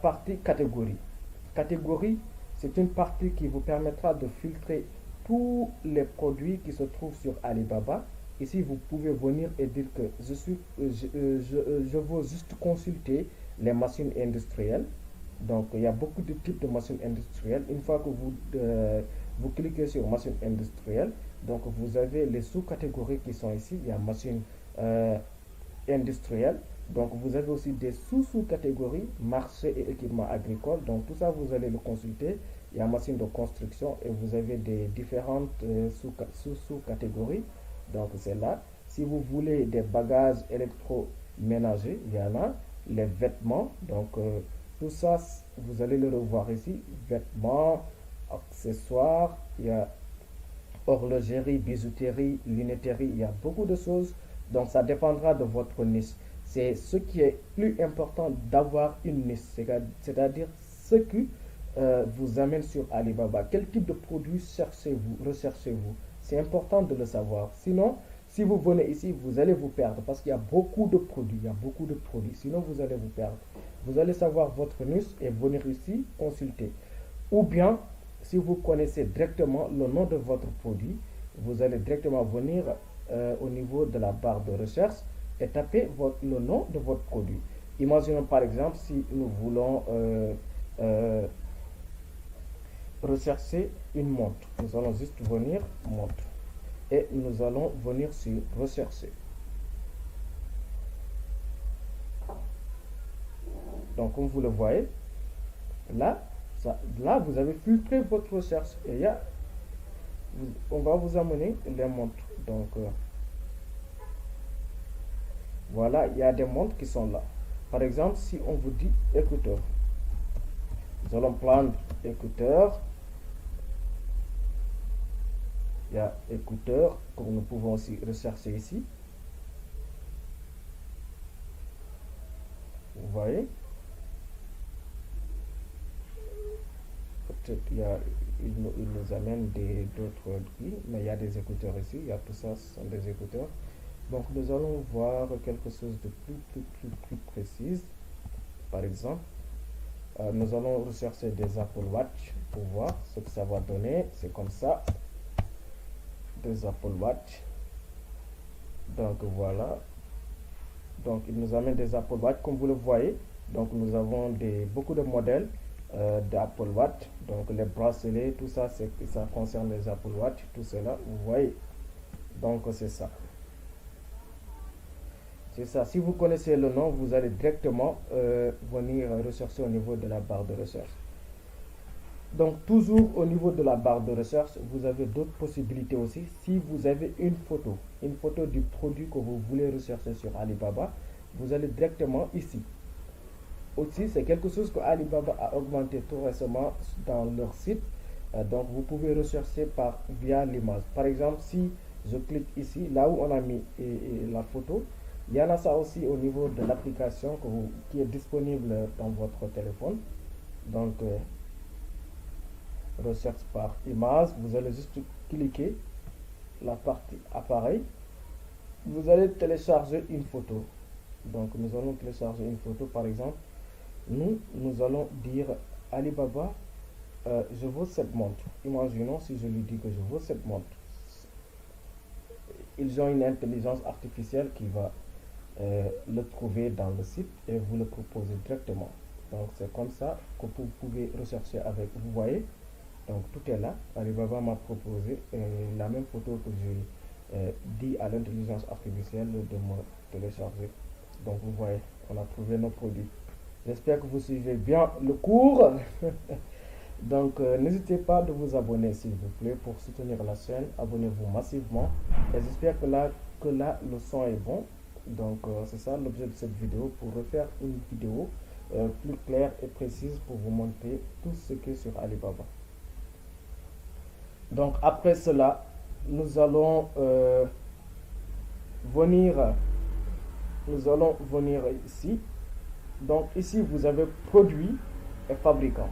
Partie catégorie. Catégorie, c'est une partie qui vous permettra de filtrer tous les produits qui se trouvent sur Alibaba. Ici, vous pouvez venir et dire que je veux juste consulter les machines industrielles. Donc, il y a beaucoup de types de machines industrielles. Une fois que vous cliquez sur machine industrielle, donc vous avez les sous-catégories qui sont ici. Il y a machine industrielle. Donc, vous avez aussi des sous-sous-catégories, marché et équipement agricole. Donc, tout ça, vous allez le consulter. Il y a machine de construction et vous avez des différentes sous-catégories. Donc, c'est là. Si vous voulez des bagages électroménagers, il y en a. Les vêtements. Donc, tout ça, vous allez le revoir ici. Vêtements, accessoires, il y a horlogerie, bijouterie, lunetterie, il y a beaucoup de choses. Donc, ça dépendra de votre niche. C'est ce qui est plus important d'avoir une niche, c'est-à-dire ce qui vous amène sur Alibaba. Quel type de produit cherchez-vous, recherchez-vous? C'est important de le savoir. Sinon, si vous venez ici, vous allez vous perdre parce qu'il y a beaucoup de produits. Il y a beaucoup de produits. Sinon, vous allez vous perdre. Vous allez savoir votre niche et venir ici consulter. Ou bien, si vous connaissez directement le nom de votre produit, vous allez directement venir au niveau de la barre de recherche et taper le nom de votre produit. Imaginons par exemple si nous voulons rechercher une montre. Nous allons juste venir montre et nous allons venir sur rechercher. Donc comme vous le voyez, là, là vous avez filtré votre recherche et on va vous amener les montres. Donc voilà, il y a des montres qui sont là. Par exemple, si on vous dit écouteurs, nous allons prendre écouteurs. Il y a écouteurs, comme nous pouvons aussi rechercher ici. Vous voyez? Peut-être il nous amène d'autres prix, mais il y a des écouteurs ici. Il y a tout ça, ce sont des écouteurs. Donc nous allons voir quelque chose de plus précis. Par exemple, nous allons rechercher des Apple Watch pour voir ce que ça va donner. C'est comme ça. Des Apple Watch. Donc voilà. Donc il nous amène des Apple Watch comme vous le voyez. Donc nous avons beaucoup de modèles d'Apple Watch. Donc les bracelets, tout ça, ça concerne les Apple Watch. Tout cela, vous voyez. Donc c'est ça. C'est ça. Si vous connaissez le nom, vous allez directement venir rechercher au niveau de la barre de recherche. Donc, toujours au niveau de la barre de recherche, vous avez d'autres possibilités aussi. Si vous avez une photo du produit que vous voulez rechercher sur Alibaba, vous allez directement ici. Aussi, c'est quelque chose que Alibaba a augmenté tout récemment dans leur site. Donc, vous pouvez rechercher via l'image. Par exemple, si je clique ici, là où on a mis la photo, il y en a ça aussi au niveau de l'application qui est disponible dans votre téléphone. Donc, recherche par image, vous allez juste cliquer la partie appareil. Vous allez télécharger une photo. Donc, nous allons télécharger une photo. Par exemple, nous allons dire Alibaba, je veux cette montre. Imaginons si je lui dis que je veux cette montre. Ils ont une intelligence artificielle qui va le trouver dans le site et vous le proposer directement. Donc c'est comme ça que vous pouvez rechercher avec. Vous voyez, donc tout est là. Alibaba m'a proposé la même photo que j'ai dit à l'intelligence artificielle de me télécharger. Donc vous voyez, on a trouvé nos produits. J'espère que vous suivez bien le cours. Donc n'hésitez pas de vous abonner s'il vous plaît pour soutenir la chaîne. Abonnez-vous massivement. Et j'espère que là le son est bon. Donc c'est ça l'objet de cette vidéo, pour refaire une vidéo plus claire et précise pour vous montrer tout ce qui est sur Alibaba. Donc après cela, nous allons venir ici. Donc ici vous avez produit et fabricant.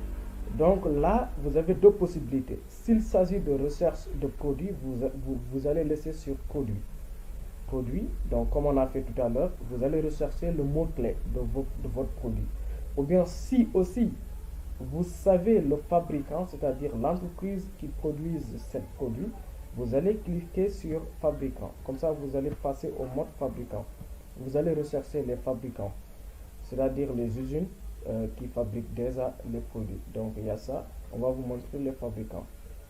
Donc là vous avez deux possibilités. S'il s'agit de recherche de produits, vous allez laisser sur produit. Donc comme on a fait tout à l'heure, vous allez rechercher le mot-clé de votre produit. Ou bien si aussi vous savez le fabricant, c'est-à-dire l'entreprise qui produit ce produit, vous allez cliquer sur fabricant. Comme ça, vous allez passer au mode fabricant. Vous allez rechercher les fabricants, c'est-à-dire les usines qui fabriquent déjà les produits. Donc il y a ça, on va vous montrer les fabricants.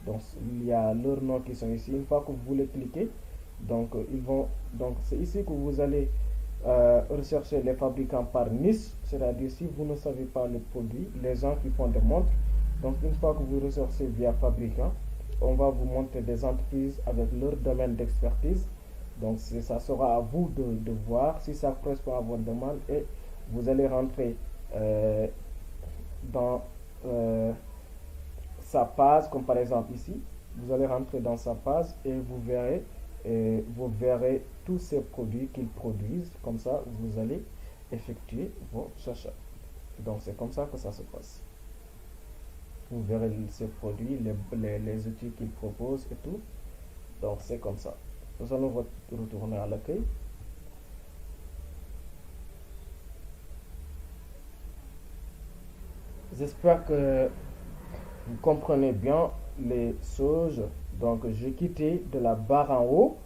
Donc il y a leurs noms qui sont ici. Une fois que vous voulez cliquer, donc c'est ici que vous allez rechercher les fabricants par niche, c'est-à-dire si vous ne savez pas le produit, les gens qui font des montres. Donc une fois que vous recherchez via fabricant, on va vous montrer des entreprises avec leur domaine d'expertise. Donc ça sera à vous de voir si ça correspond à votre demande, et vous allez rentrer dans sa page, comme par exemple ici. Vous allez rentrer dans sa page et vous verrez tous ces produits qu'ils produisent. Comme ça, vous allez effectuer vos achats. Donc c'est comme ça que ça se passe. Vous verrez ces produits, les outils qu'ils proposent et tout. Donc c'est comme ça. Nous allons retourner à l'accueil. J'espère que vous comprenez bien les choses. Donc j'ai quitté de la barre en haut.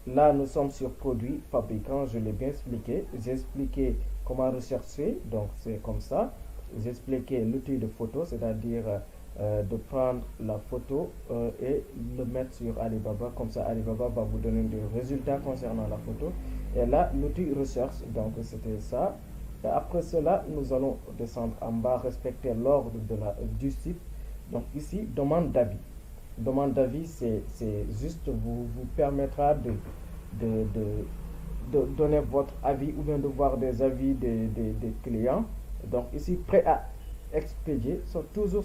Là nous sommes sur produits fabricants, je l'ai bien expliqué. J'ai expliqué comment rechercher, donc c'est comme ça. J'ai expliqué l'outil de photo, c'est-à-dire de prendre la photo et le mettre sur Alibaba. Comme ça Alibaba va vous donner des résultats concernant la photo. Et là l'outil recherche, donc c'était ça. Et après cela, nous allons descendre en bas, respecter l'ordre du site. Donc ici, demande d'avis. Demande d'avis, c'est juste vous permettra de, de donner votre avis ou bien de voir des avis des clients. Donc ici, prêt à expédier, toujours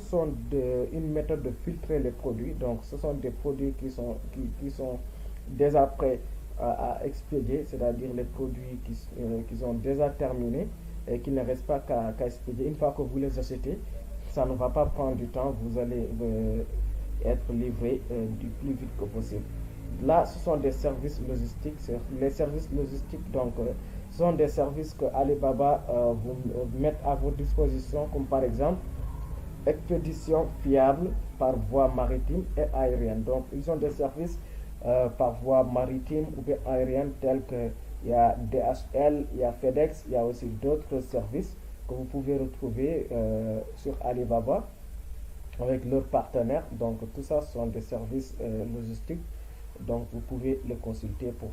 une méthode de filtrer les produits. Donc ce sont des produits qui sont déjà prêts à expédier, c'est-à-dire les produits qui sont déjà terminés et qu'il ne reste pas qu'à expédier. Une fois que vous les achetez, ça ne va pas prendre du temps, vous allez être livré du plus vite que possible. Là, ce sont des services logistiques. Les services logistiques, donc, ce sont des services que Alibaba vous met à votre disposition, comme par exemple expédition fiable par voie maritime et aérienne. Donc, ils ont des services par voie maritime ou bien aérienne tels que il y a DHL, il y a FedEx, il y a aussi d'autres services que vous pouvez retrouver sur Alibaba avec leurs partenaires. Donc tout ça sont des services logistiques. Donc vous pouvez les consulter pour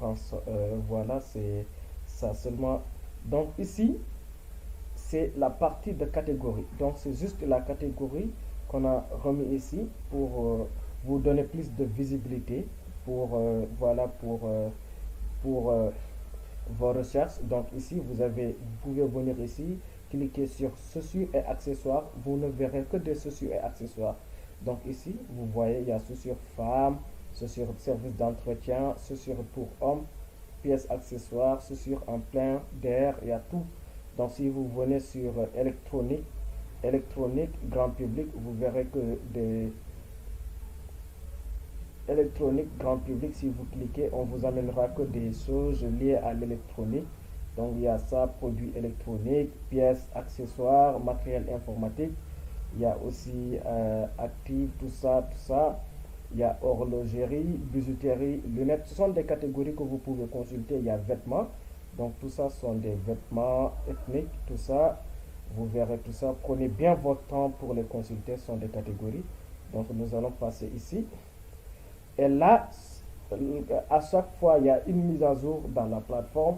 voilà, c'est ça seulement. Donc ici, c'est la partie de catégorie. Donc c'est juste la catégorie qu'on a remis ici pour vous donner plus de visibilité voilà pour vos recherches. Donc ici vous pouvez venir ici, cliquer sur chaussures et accessoires. Vous ne verrez que des chaussures et accessoires. Donc ici vous voyez, il y a chaussures femmes, chaussures service d'entretien, chaussures pour hommes, pièces accessoires, chaussures en plein d'air, il y a tout. Donc si vous venez sur électronique grand public, vous verrez que des électronique grand public, si vous cliquez, on vous amènera que des choses liées à l'électronique. Donc il y a ça, produits électroniques, pièces, accessoires, matériel informatique. Il y a aussi actifs, tout ça. Il y a horlogerie, bijouterie, lunettes. Ce sont des catégories que vous pouvez consulter. Il y a vêtements. Donc tout ça sont des vêtements ethniques, tout ça. Vous verrez tout ça. Prenez bien votre temps pour les consulter. Ce sont des catégories. Donc nous allons passer ici. Et là, à chaque fois, il y a une mise à jour dans la plateforme.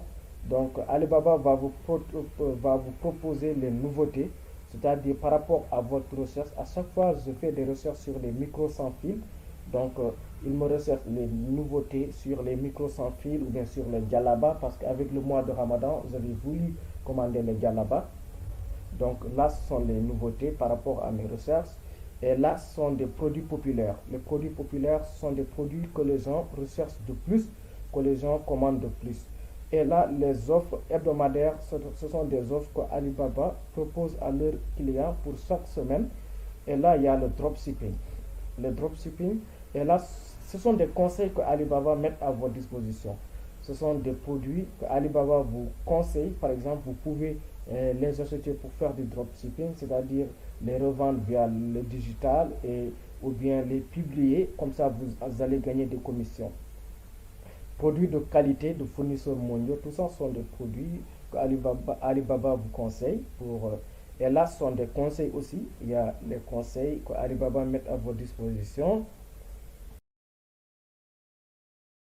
Donc, Alibaba va vous proposer les nouveautés, c'est-à-dire par rapport à votre recherche. À chaque fois, je fais des recherches sur les micros sans fil. Donc, il me recherche les nouveautés sur les micros sans fil ou bien sur les djellaba, parce qu'avec le mois de Ramadan, j'avais voulu commander les djellaba. Donc, là, ce sont les nouveautés par rapport à mes recherches. Et là, ce sont des produits populaires. Les produits populaires, ce sont des produits que les gens recherchent de plus, que les gens commandent de plus. Et là, les offres hebdomadaires, ce sont des offres que Alibaba propose à leurs clients pour chaque semaine. Et là, il y a le dropshipping. Le dropshipping, et là, ce sont des conseils que Alibaba met à votre disposition. Ce sont des produits que Alibaba vous conseille. Par exemple, vous pouvez les acheter pour faire du dropshipping, c'est-à-dire les revendre via le digital ou bien les publier, comme ça vous allez gagner des commissions. Produits de qualité de fournisseurs mondiaux, tout ça sont des produits que Alibaba vous conseille et là ce sont des conseils aussi. Il y a les conseils que Alibaba met à votre disposition